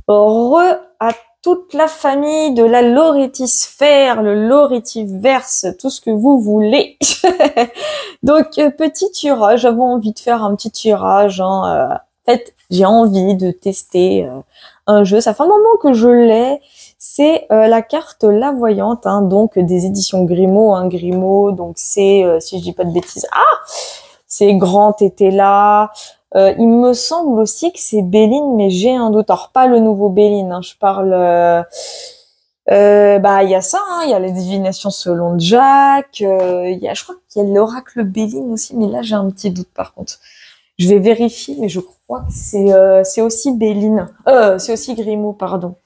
Re à toute la famille de la Lorétisphère, le Lorétiverse, tout ce que vous voulez. Donc, petit tirage, j'avais envie de faire un petit tirage. Hein, en fait, j'ai envie de tester un jeu. Ça fait un moment que je l'ai. C'est la carte La Voyante, hein, donc des éditions Grimaud. Hein, Grimaud, donc c'est, si je dis pas de bêtises, c'est Grand était là. Il me semble aussi que c'est Béline, mais j'ai un doute. Alors pas le nouveau Béline, hein, je parle. Bah il y a ça, hein, il y a la divination selon Jack. Il y a, je crois qu'il y a l'oracle Béline aussi, mais là j'ai un petit doute par contre. Je vais vérifier, mais je crois que c'est aussi Béline. C'est aussi Grimaud, pardon.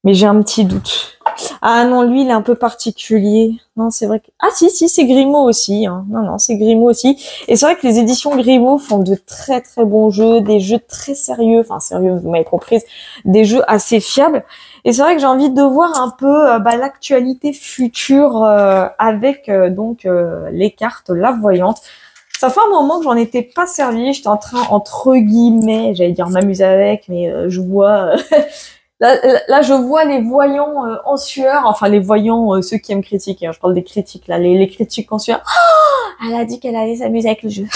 Mais j'ai un petit doute. Ah non, lui, il est un peu particulier. Non, c'est vrai que... Ah si, c'est Grimaud aussi. Hein. Non, c'est Grimaud aussi. Et c'est vrai que les éditions Grimaud font de très très bons jeux, des jeux très sérieux, enfin sérieux, vous m'avez compris, des jeux assez fiables. Et c'est vrai que j'ai envie de voir un peu l'actualité future avec les cartes La Voyante. Ça fait un moment que j'en étais pas servi. J'étais en train, entre guillemets, j'allais dire m'amuser avec, mais je vois... Là, je vois les voyants en sueur, enfin les voyants, ceux qui aiment critiquer, hein, je parle des critiques, là, les critiques en sueur. Oh, elle a dit qu'elle allait s'amuser avec le jeu.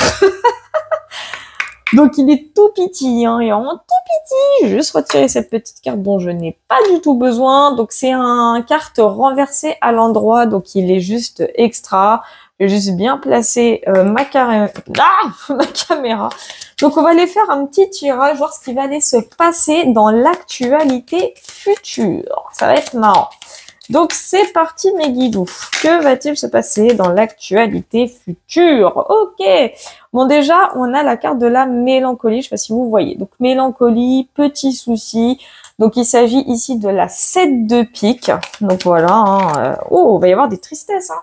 Donc il est tout petit, hein, et vraiment tout petit. Je vais juste retirer cette petite carte dont je n'ai pas du tout besoin. Donc c'est un carte renversée à l'endroit, donc il est juste extra. Je vais juste bien placer ma caméra. Donc on va aller faire un petit tirage, voir ce qui va aller se passer dans l'actualité future. Ça va être marrant. Donc c'est parti mes guidoux. Que va-t-il se passer dans l'actualité future? Ok. Bon déjà, on a la carte de la mélancolie. Je sais pas si vous voyez. Donc mélancolie, petit souci. Donc il s'agit ici de la 7 de pique. Donc voilà. Hein. Oh, il va y avoir des tristesses. Hein.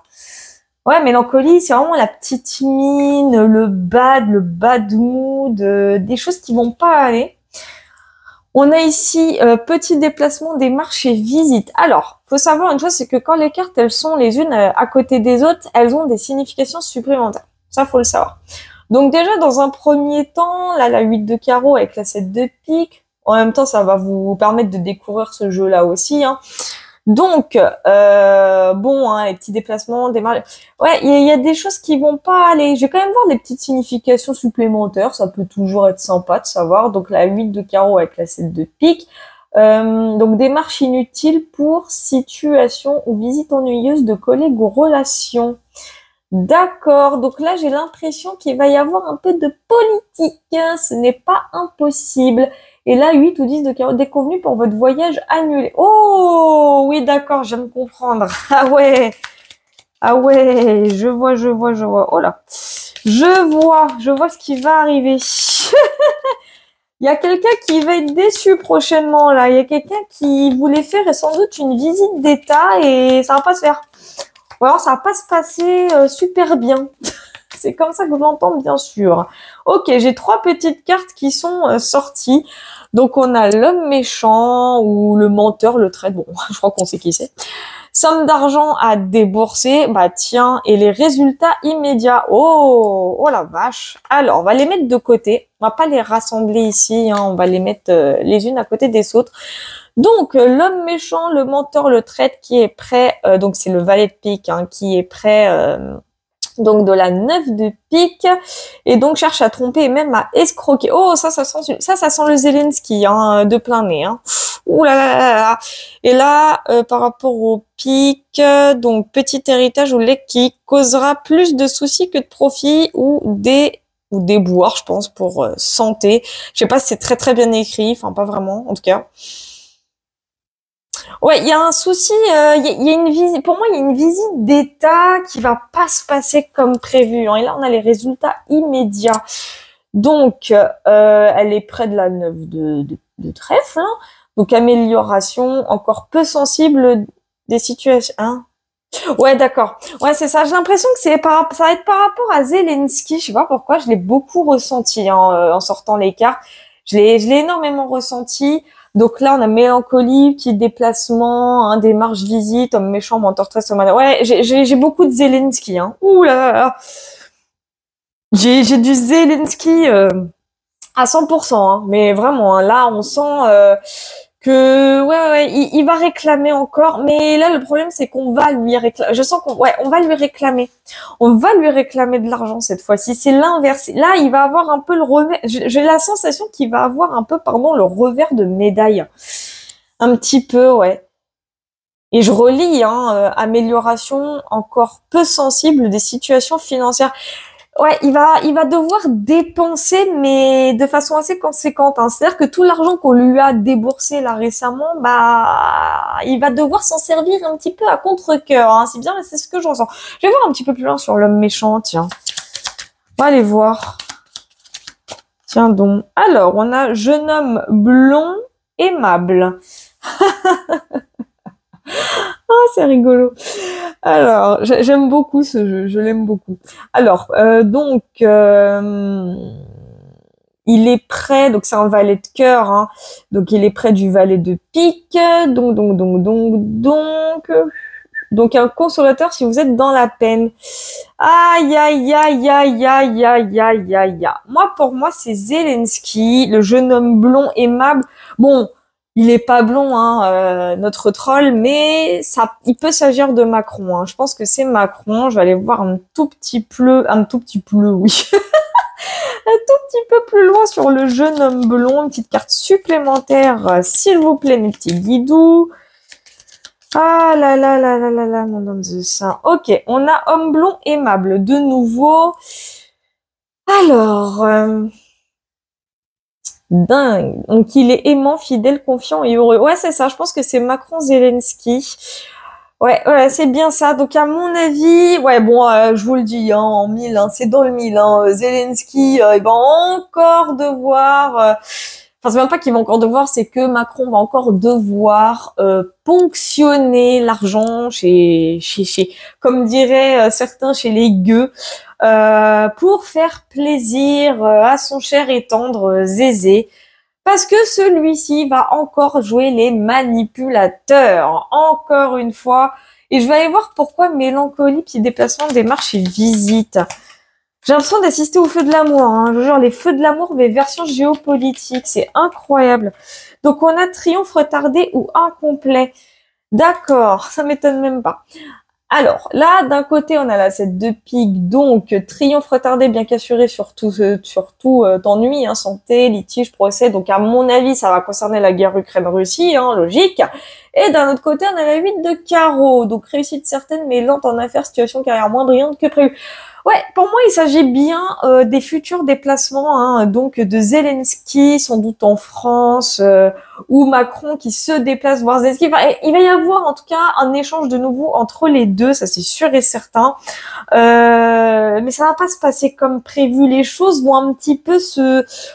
Ouais, mélancolie, c'est vraiment la petite mine, le bad mood, des choses qui vont pas aller. On a ici petit déplacement des marchés visites. Alors, faut savoir une chose, c'est que quand les cartes elles sont les unes à côté des autres, elles ont des significations supplémentaires. Ça, faut le savoir. Donc déjà, dans un premier temps, là, la 8 de carreau avec la 7 de pique. En même temps, ça va vous permettre de découvrir ce jeu-là aussi. Hein. Donc, bon, hein, les petits déplacements, ouais, il y a des choses qui vont pas aller. Je vais quand même voir des petites significations supplémentaires. Ça peut toujours être sympa de savoir. Donc, la 8 de carreau avec la 7 de pique. Donc, démarche inutile pour situation ou visite ennuyeuse de collègues ou relations. D'accord. Donc là, j'ai l'impression qu'il va y avoir un peu de politique. Hein. Ce n'est pas impossible. Et là, 8 ou 10 de carreau déconvenu pour votre voyage annulé. Oh, oui, d'accord, je viens de comprendre. Ah ouais. Ah ouais, je vois. Oh là. Je vois ce qui va arriver. Il y a quelqu'un qui va être déçu prochainement, là. Il y a quelqu'un qui voulait faire sans doute une visite d'État et ça va pas se faire. Ou alors, ça va pas se passer super bien. C'est comme ça que je l'entends, bien sûr. Ok, j'ai 3 petites cartes qui sont sorties. Donc, on a l'homme méchant ou le menteur, le traître. Bon, je crois qu'on sait qui c'est. Somme d'argent à débourser. Bah, tiens. Et les résultats immédiats. Oh la vache. Alors, on va les mettre de côté. On va pas les rassembler ici. Hein. On va les mettre les unes à côté des autres. Donc, l'homme méchant, le menteur, le traître qui est prêt. Donc, c'est le valet de pique hein, qui est prêt... donc de la 9 de pique et donc cherche à tromper et même à escroquer. Oh ça sent le Zelensky hein, de plein nez. Hein. Ouh là là là là. Et là par rapport au pique, donc petit héritage ou lait qui causera plus de soucis que de profit ou des déboires, je pense pour santé. Je sais pas si c'est très très bien écrit, enfin pas vraiment en tout cas. Ouais, il y a un souci, y a une visite, pour moi, il y a une visite d'État qui va pas se passer comme prévu. Hein. Et là, on a les résultats immédiats. Donc, elle est près de la 9 de trèfle. Hein. Donc, amélioration encore peu sensible des situations. Hein. Ouais, d'accord. Ouais, c'est ça. J'ai l'impression que ça va être par rapport à Zelensky. Je sais pas pourquoi, je l'ai beaucoup ressenti hein, en sortant les cartes. Je l'ai énormément ressenti. Donc là, on a mélancolie, petit déplacement, hein, démarche visite, homme méchant, mentor très sommaire. Ouais, j'ai beaucoup de Zelensky. Hein. Ouh là là. J'ai du Zelensky à 100%. Hein. Mais vraiment, hein, là, on sent il va réclamer encore, mais là le problème c'est qu'on va lui réclamer. Je sens on va lui réclamer. On va lui réclamer de l'argent cette fois-ci. C'est l'inverse. Là, il va avoir un peu le revers. J'ai la sensation qu'il va avoir un peu, pardon, le revers de médaille. Un petit peu, ouais. Et je relis, amélioration encore peu sensible des situations financières. Ouais, il va devoir dépenser, mais de façon assez conséquente, hein. C'est-à-dire que tout l'argent qu'on lui a déboursé là récemment, il va devoir s'en servir un petit peu à contre-cœur, hein. C'est bien, mais c'est ce que je ressens. Je vais voir un petit peu plus loin sur l'homme méchant, tiens. On va aller voir. Tiens donc. Alors, on a jeune homme blond, aimable. Ah, c'est rigolo. Alors, j'aime beaucoup ce jeu, je l'aime beaucoup. Alors, il est près, donc c'est un valet de cœur, hein. Donc il est près du valet de pique. Donc un consolateur si vous êtes dans la peine. Aïe, aïe, aïe, aïe, aïe, aïe, aïe, aïe. Moi, pour moi, c'est Zelensky, le jeune homme blond aimable. Bon, il est pas blond, hein, notre troll, mais il peut s'agir de Macron, hein. Je pense que c'est Macron. Je vais aller voir un tout petit peu, oui. Un tout petit peu plus loin sur le jeune homme blond, une petite carte supplémentaire, s'il vous plaît, mes petits guidous. Ah là là là là là là, mon nom de saint. Ok, on a homme blond aimable de nouveau. Alors, dingue. Donc il est aimant, fidèle, confiant et heureux. Ouais, c'est ça. Je pense que c'est Macron Zelensky. Ouais, c'est bien ça. Donc à mon avis, ouais, bon, je vous le dis, hein, en 1000, hein, c'est dans le 1000. Hein, Zelensky, il va encore devoir. Enfin, c'est même pas qu'il va encore devoir, c'est que Macron va encore devoir ponctionner l'argent comme diraient certains, chez les gueux, pour faire plaisir à son cher et tendre Zézé. Parce que celui-ci va encore jouer les manipulateurs, encore une fois. Et je vais aller voir pourquoi mélancolie, puis déplacement, démarche et visite. J'ai l'impression d'assister au feu de l'amour, hein. Genre les feux de l'amour, mais version géopolitique. C'est incroyable. Donc on a triomphe retardé ou incomplet. D'accord, ça m'étonne même pas. Alors, là, d'un côté, on a la 7 de pique, donc triomphe retardé, bien qu'assuré, surtout t'ennuie, hein, santé, litige, procès. Donc, à mon avis, ça va concerner la guerre Ukraine-Russie, hein, logique. Et d'un autre côté, on a la 8 de carreau, donc réussite certaine, mais lente en affaires, situation carrière moins brillante que prévu. Ouais, pour moi, il s'agit bien des futurs déplacements, hein, donc de Zelensky, sans doute en France, ou Macron qui se déplace voir Zelensky. Enfin, il va y avoir en tout cas un échange de nouveau entre les deux, ça c'est sûr et certain. Mais ça va pas se passer comme prévu. Les choses vont un petit peu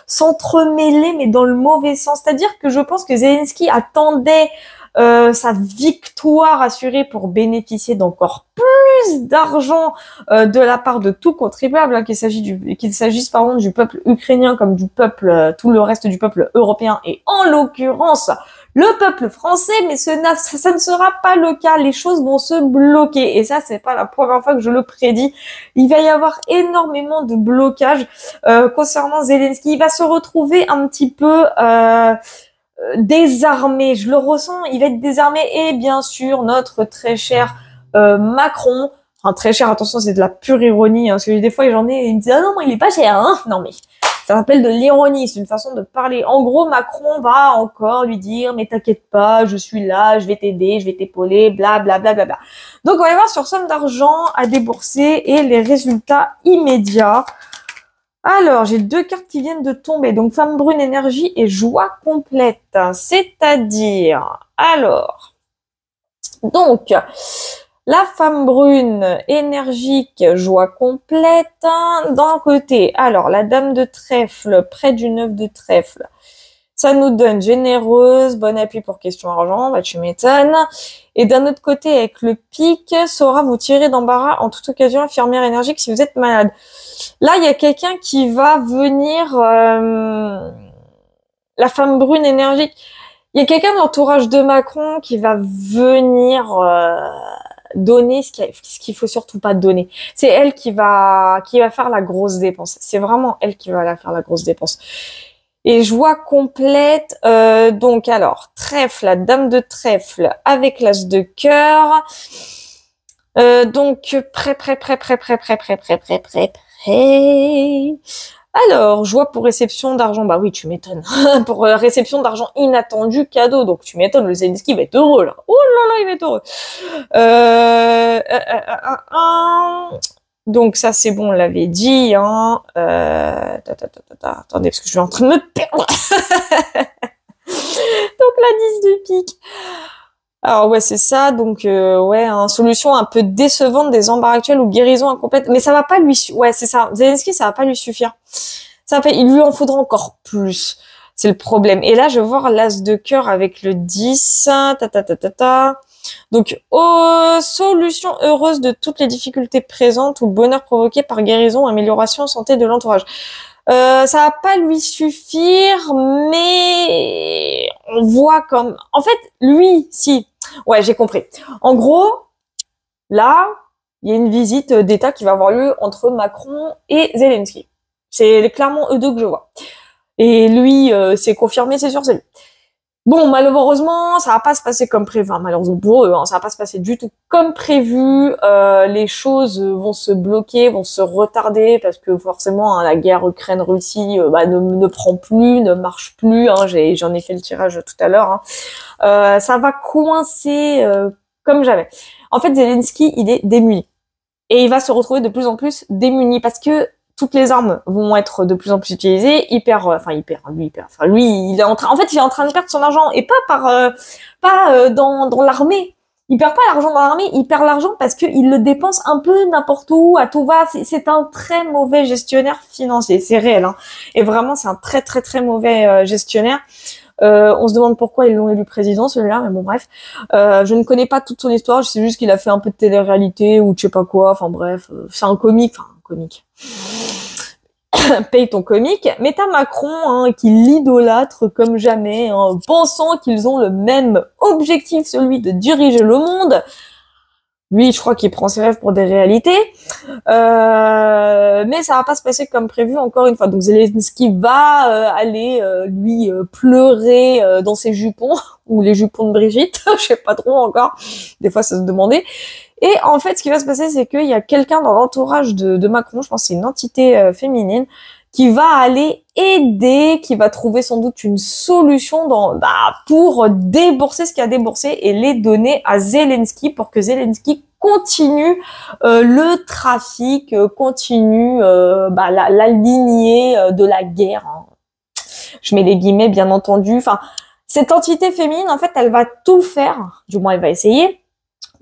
s'entremêler, mais dans le mauvais sens. C'est-à-dire que je pense que Zelensky attendait sa victoire assurée pour bénéficier d'encore plus d'argent de la part de tout contribuable, hein, qu'il s'agisse pardon du peuple ukrainien comme du peuple, tout le reste du peuple européen et en l'occurrence le peuple français, mais ça ne sera pas le cas. Les choses vont se bloquer et ça c'est pas la première fois que je le prédis. Il va y avoir énormément de blocages concernant Zelensky. Il va se retrouver un petit peu désarmé, je le ressens, il va être désarmé et bien sûr notre très cher Macron, enfin très cher, attention c'est de la pure ironie, hein, parce que des fois j'en ai, ils me disent ah non il est pas cher, hein, non mais ça s'appelle de l'ironie, c'est une façon de parler. En gros Macron va encore lui dire mais t'inquiète pas, je suis là, je vais t'aider, je vais t'épauler, bla bla bla bla bla. Donc on va y voir sur somme d'argent à débourser et les résultats immédiats. Alors, j'ai deux cartes qui viennent de tomber. Donc, femme brune, énergie et joie complète. C'est-à-dire, alors, donc, la femme brune, énergique, joie complète. D'un côté, alors, la dame de trèfle, près du 9 de trèfle. Ça nous donne généreuse, bon appui pour question argent, bah tu m'étonnes. Et d'un autre côté, avec le pic, saura vous tirer d'embarras en toute occasion, infirmière énergique si vous êtes malade. Là, il y a quelqu'un qui va venir, la femme brune énergique. Il y a quelqu'un de l'entourage de Macron qui va venir donner ce qu'il faut surtout pas donner. C'est elle qui va faire la grosse dépense. C'est vraiment elle qui va la faire la grosse dépense. Et joie complète, donc alors, trèfle, la dame de trèfle avec l'as de cœur. Donc, prêt. Alors, joie pour réception d'argent. Bah oui, tu m'étonnes. Pour réception d'argent inattendu, cadeau. Donc, tu m'étonnes, le Zelensky va être heureux, là. Oh là là, il va être heureux. Donc, ça, c'est bon, on l'avait dit. Hein. Attendez, parce que je suis en train de me perdre. Donc, la 10 de pique. Alors ouais, c'est ça. Donc ouais, solution un peu décevante des embarras actuels ou guérison incomplète. Mais ça va pas lui. Ouais, c'est ça. Zelensky, ça va pas lui suffire. Il lui en faudra encore plus. C'est le problème. Et là, je vais voir l'as de cœur avec le 10. Donc, solution heureuse de toutes les difficultés présentes ou bonheur provoqué par guérison, amélioration, santé de l'entourage. Ça va pas lui suffire, mais on voit comme... En fait, lui, si. Ouais, j'ai compris. En gros, là, il y a une visite d'État qui va avoir lieu entre Macron et Zelensky. C'est clairement eux deux que je vois. Et lui, c'est confirmé, c'est sûr, c'est lui. Bon, malheureusement, ça va pas se passer comme prévu. Enfin, malheureusement pour eux, ça va pas se passer du tout comme prévu. Les choses vont se bloquer, vont se retarder parce que forcément, la guerre Ukraine-Russie ne prend plus, ne marche plus. J'en ai fait le tirage tout à l'heure. Ça va coincer comme jamais. En fait, Zelensky, il est démuni et il va se retrouver de plus en plus démuni parce que toutes les armes vont être de plus en plus utilisées. Lui, il est en train de perdre son argent et pas dans l'armée. Il perd pas l'argent dans l'armée, il perd l'argent parce qu'il le dépense un peu n'importe où, à tout va. C'est un très mauvais gestionnaire financier, c'est réel. Hein. Et vraiment, c'est un très très très mauvais gestionnaire. On se demande pourquoi ils l'ont élu président, celui-là, mais bon, bref. Je ne connais pas toute son histoire, je sais juste qu'il a fait un peu de télé-réalité ou je sais pas quoi, enfin bref, c'est un comique. Paye ton comique, mais t'as Macron qui l'idolâtre comme jamais, pensant qu'ils ont le même objectif, celui de diriger le monde. Lui, je crois qu'il prend ses rêves pour des réalités, mais ça va pas se passer comme prévu encore une fois. Donc Zelensky va aller lui pleurer dans ses jupons ou les jupons de Brigitte, je sais pas trop encore. Des fois, ça se demandait. Et en fait, ce qui va se passer, c'est qu'il y a quelqu'un dans l'entourage de Macron, je pense que c'est une entité féminine, qui va aller aider, qui va trouver sans doute une solution pour débourser ce qu'il a déboursé et les donner à Zelensky pour que Zelensky continue le trafic, continue la lignée de la guerre. Hein. Je mets les guillemets, bien entendu. Enfin, cette entité féminine, en fait, elle va tout faire, du moins elle va essayer,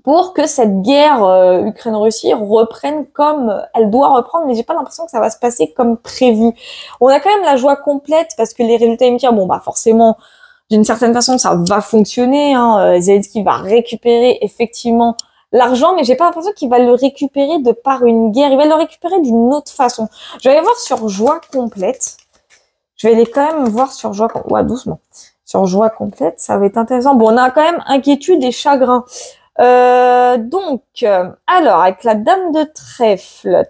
pour que cette guerre Ukraine-Russie reprenne comme elle doit reprendre, mais j'ai pas l'impression que ça va se passer comme prévu. On a quand même la joie complète parce que les résultats immédiats, forcément, d'une certaine façon, ça va fonctionner. Zelensky va récupérer effectivement l'argent, mais j'ai pas l'impression qu'il va le récupérer de par une guerre. Il va le récupérer d'une autre façon. Je vais aller voir sur joie complète. Je vais aller quand même voir sur joie complète. Ouais, doucement. Sur joie complète, ça va être intéressant. Bon, on a quand même inquiétude et chagrin. Alors, avec la dame de trèfle,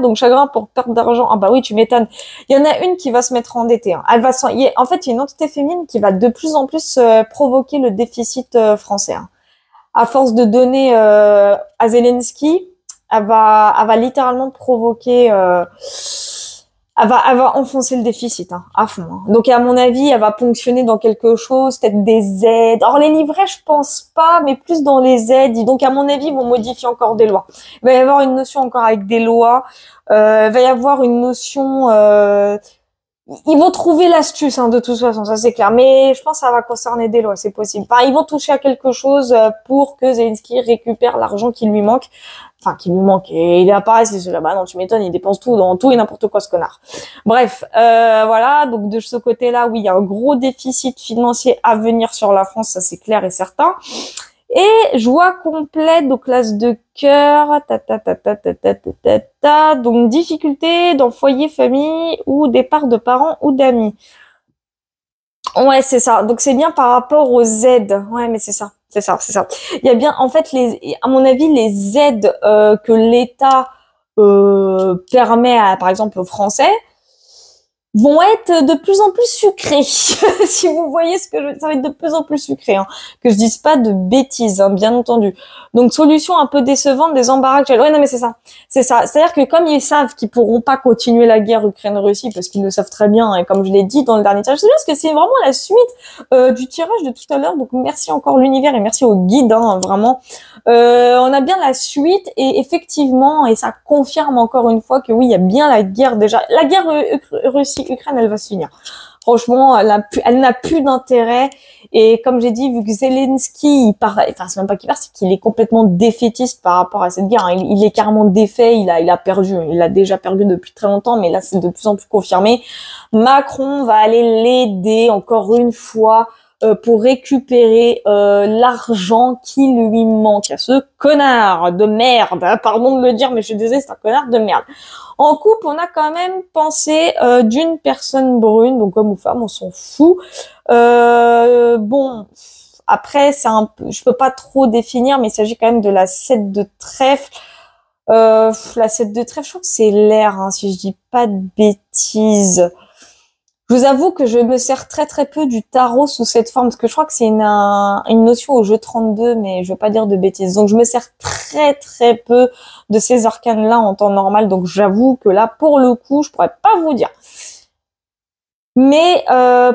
donc chagrin pour perte d'argent. Ah bah oui, tu m'étonnes. Il y en a une qui va se mettre endettée. Hein. En fait, il y a une entité féminine qui va de plus en plus provoquer le déficit français. Hein. À force de donner à Zelensky, elle va littéralement provoquer... Elle va enfoncer le déficit à fond. Hein. Donc à mon avis, elle va ponctionner dans quelque chose, peut-être des aides. Alors les livrets, je pense pas, mais plus dans les aides. Donc à mon avis, ils vont modifier encore des lois. Il va y avoir une notion encore avec des lois. Il va y avoir une notion. Ils vont trouver l'astuce de toute façon, ça c'est clair. Mais je pense que ça va concerner des lois, c'est possible. Enfin, ils vont toucher à quelque chose pour que Zelensky récupère l'argent qui lui manque. Et il est appareil, c'est cela. Bah non, tu m'étonnes, il dépense tout dans tout et n'importe quoi, ce connard. Bref, voilà. Donc de ce côté-là, oui, il y a un gros déficit financier à venir sur la France, ça c'est clair et certain. Et joie complète, donc l'as de cœur, donc difficulté dans foyer, famille ou départ de parents ou d'amis. Ouais, c'est ça. Donc c'est bien par rapport aux aides. Ouais, mais c'est ça. Il y a bien, en fait, à mon avis, les aides que l'État permet, par exemple, aux Français, vont être de plus en plus sucrés. Si vous voyez ce que ça va être de plus en plus sucré, hein. Que je dise pas de bêtises, hein, bien entendu. Donc, solution un peu décevante des embarras actuels. Ouais, non, mais c'est ça. C'est ça. C'est-à-dire que comme ils savent qu'ils pourront pas continuer la guerre Ukraine-Russie, parce qu'ils le savent très bien, et comme je l'ai dit dans le dernier tirage, c'est parce que c'est vraiment la suite du tirage de tout à l'heure. Donc, merci encore l'univers et merci au guide, hein, vraiment. On a bien la suite et effectivement, et ça confirme encore une fois que oui, il y a bien la guerre déjà. La guerre Russie-Ukraine, elle va se finir. Franchement, elle n'a plus d'intérêt. Et comme j'ai dit, vu que Zelensky, il paraît, enfin c'est même pas qu'il part, c'est qu'il est complètement défaitiste par rapport à cette guerre. Hein. Il est carrément défait. Il a perdu. Il a déjà perdu depuis très longtemps, mais là c'est de plus en plus confirmé. Macron va aller l'aider encore une fois. Pour récupérer l'argent qui lui manque à ce connard de merde. Pardon de le dire, mais je suis désolée, c'est un connard de merde. En couple, on a quand même pensé d'une personne brune, donc homme ou femme, on s'en fout. Bon, après, c'est un peu, je peux pas trop définir, mais il s'agit quand même de la 7 de trèfle. La 7 de trèfle, je crois que c'est l'air, hein, si je dis pas de bêtises. Je vous avoue que je me sers très très peu du tarot sous cette forme, parce que je crois que c'est une notion au jeu 32, mais je veux pas dire de bêtises. Donc je me sers très très peu de ces arcanes-là en temps normal, donc j'avoue que là, pour le coup, je pourrais pas vous dire. Mais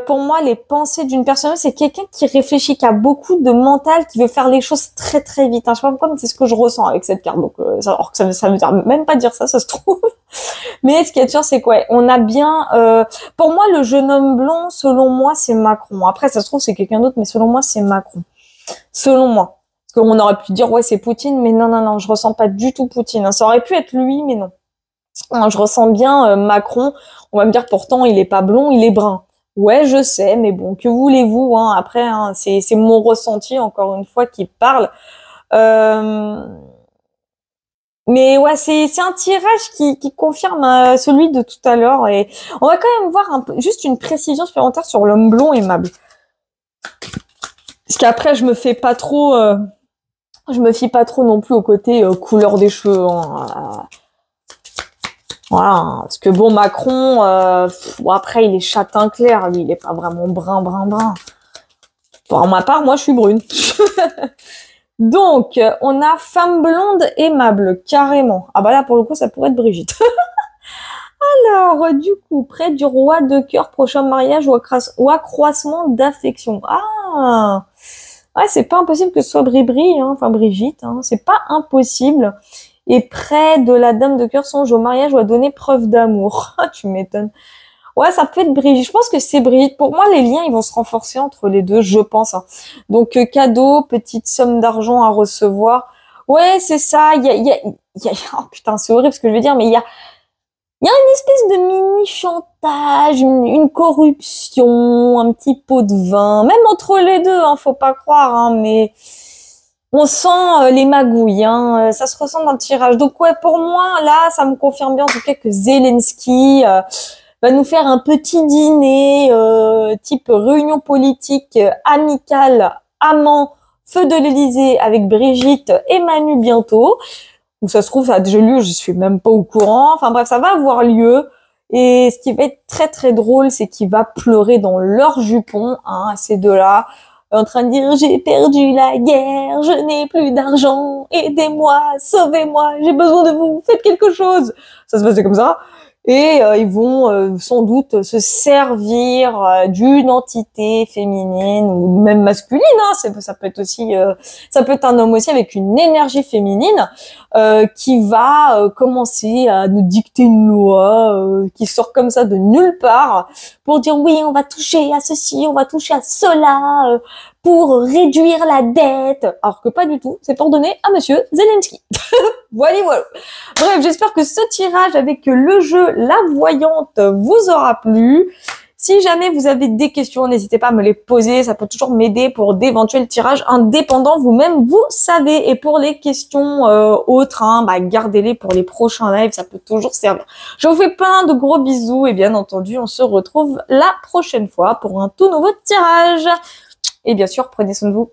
pour moi, les pensées d'une personne, c'est quelqu'un qui réfléchit, qui a beaucoup de mental, qui veut faire les choses très très vite. Hein. Je sais pas pourquoi, mais c'est ce que je ressens avec cette carte. Donc, alors que ça veut dire même pas dire ça, ça se trouve. Mais ce qui est sûr, c'est quoi, on a bien. Pour moi, le jeune homme blond, selon moi, c'est Macron. Après, ça se trouve, c'est quelqu'un d'autre, mais selon moi, c'est Macron. Selon moi, parce qu'on aurait pu dire ouais, c'est Poutine, mais non, non, non, je ressens pas du tout Poutine. Hein. Ça aurait pu être lui, mais non. Je ressens bien Macron. On va me dire pourtant il est pas blond, il est brun. Ouais, je sais, mais bon, que voulez-vous, hein, après, hein, c'est mon ressenti encore une fois qui parle. Mais ouais, c'est un tirage qui confirme celui de tout à l'heure et on va quand même voir un peu juste une précision supplémentaire sur l'homme blond aimable. Parce qu'après je me fais pas trop je me fie pas trop non plus au côté couleur des cheveux. Hein. Voilà, parce que bon, Macron, bon, après, il est châtain clair, lui, il est pas vraiment brun. Pour ma part, moi, je suis brune. Donc, on a femme blonde aimable, carrément. Ah bah là, pour le coup, ça pourrait être Brigitte. Alors, du coup, près du roi de cœur, prochain mariage ou accroissement d'affection. Ah, ouais, c'est pas impossible que ce soit Bribri, hein, enfin Brigitte, hein, c'est pas impossible. Et près de la dame de cœur songe au mariage ou à donner preuve d'amour. Ah, tu m'étonnes. Ouais, ça peut être Brigitte. Je pense que c'est Brigitte. Pour moi, les liens, ils vont se renforcer entre les deux, je pense. Hein. Donc, cadeau, petite somme d'argent à recevoir. Ouais, c'est ça. Oh putain, c'est horrible ce que je veux dire, mais il y a une espèce de mini chantage, une corruption, un petit pot de vin, même entre les deux, hein, faut pas croire, hein, mais on sent les magouilles, hein, ça se ressent dans le tirage. Donc ouais, pour moi, là, ça me confirme bien en tout cas que Zelensky va nous faire un petit dîner type réunion politique amicale, amant, feu de l'Élysée avec Brigitte et Manu bientôt. Ou ça se trouve, ça a déjà lieu, je suis même pas au courant. Enfin bref, ça va avoir lieu. Et ce qui va être très très drôle, c'est qu'il va pleurer dans leur jupon, hein, ces deux-là, en train de dire j'ai perdu la guerre, je n'ai plus d'argent, aidez-moi, sauvez-moi, j'ai besoin de vous, faites quelque chose. Ça se passait comme ça. Et ils vont sans doute se servir d'une entité féminine ou même masculine. Hein, ça peut être aussi, ça peut être un homme aussi avec une énergie féminine qui va commencer à nous dicter une loi qui sort comme ça de nulle part pour dire oui, on va toucher à ceci, on va toucher à cela pour réduire la dette. Alors que pas du tout, c'est pour donner à Monsieur Zelensky. Voilà, voilà. Bref, j'espère que ce tirage avec le jeu La Voyante vous aura plu. Si jamais vous avez des questions, n'hésitez pas à me les poser. Ça peut toujours m'aider pour d'éventuels tirages indépendants. Vous-même, vous savez. Et pour les questions autres, hein, bah, gardez-les pour les prochains lives. Ça peut toujours servir. Je vous fais plein de gros bisous. Et bien entendu, on se retrouve la prochaine fois pour un tout nouveau tirage. Et bien sûr, prenez soin de vous.